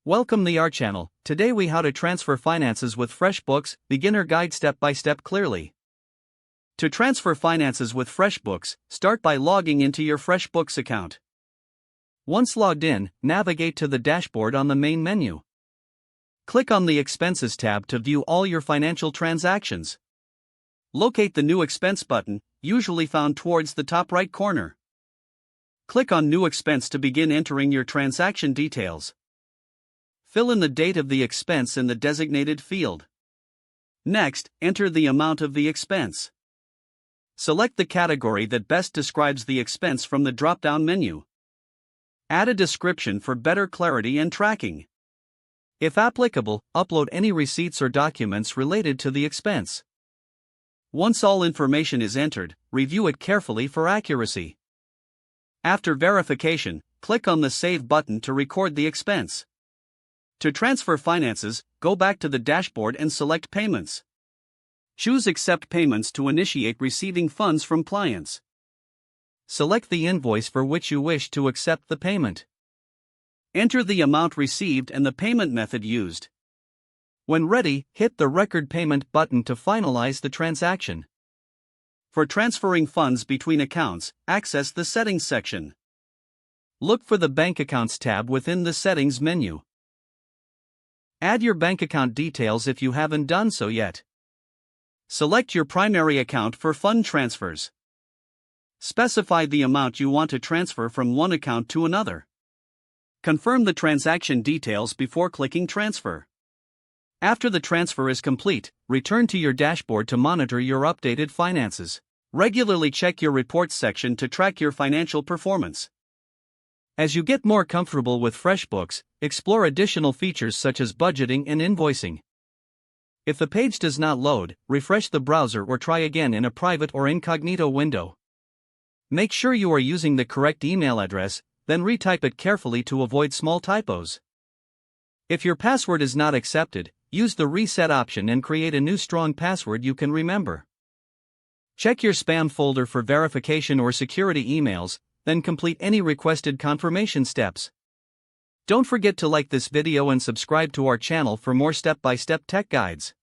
Welcome to our channel. Today we how to transfer finances with FreshBooks, beginner guide step by step clearly. To transfer finances with FreshBooks, start by logging into your FreshBooks account. Once logged in, navigate to the dashboard on the main menu. Click on the Expenses tab to view all your financial transactions. Locate the New Expense button, usually found towards the top right corner. Click on New Expense to begin entering your transaction details. Fill in the date of the expense in the designated field. Next, enter the amount of the expense. Select the category that best describes the expense from the drop-down menu. Add a description for better clarity and tracking. If applicable, upload any receipts or documents related to the expense. Once all information is entered, review it carefully for accuracy. After verification, click on the Save button to record the expense. To transfer finances, go back to the dashboard and select Payments. Choose Accept Payments to initiate receiving funds from clients. Select the invoice for which you wish to accept the payment. Enter the amount received and the payment method used. When ready, hit the Record Payment button to finalize the transaction. For transferring funds between accounts, access the Settings section. Look for the Bank Accounts tab within the Settings menu. Add your bank account details if you haven't done so yet. Select your primary account for fund transfers. Specify the amount you want to transfer from one account to another. Confirm the transaction details before clicking Transfer. After the transfer is complete, return to your dashboard to monitor your updated finances. Regularly check your Reports section to track your financial performance. As you get more comfortable with FreshBooks, explore additional features such as budgeting and invoicing. If the page does not load, refresh the browser or try again in a private or incognito window. Make sure you are using the correct email address, then retype it carefully to avoid small typos. If your password is not accepted, use the Reset option and create a new strong password you can remember. Check your spam folder for verification or security emails, then complete any requested confirmation steps. Don't forget to like this video and subscribe to our channel for more step-by-step tech guides.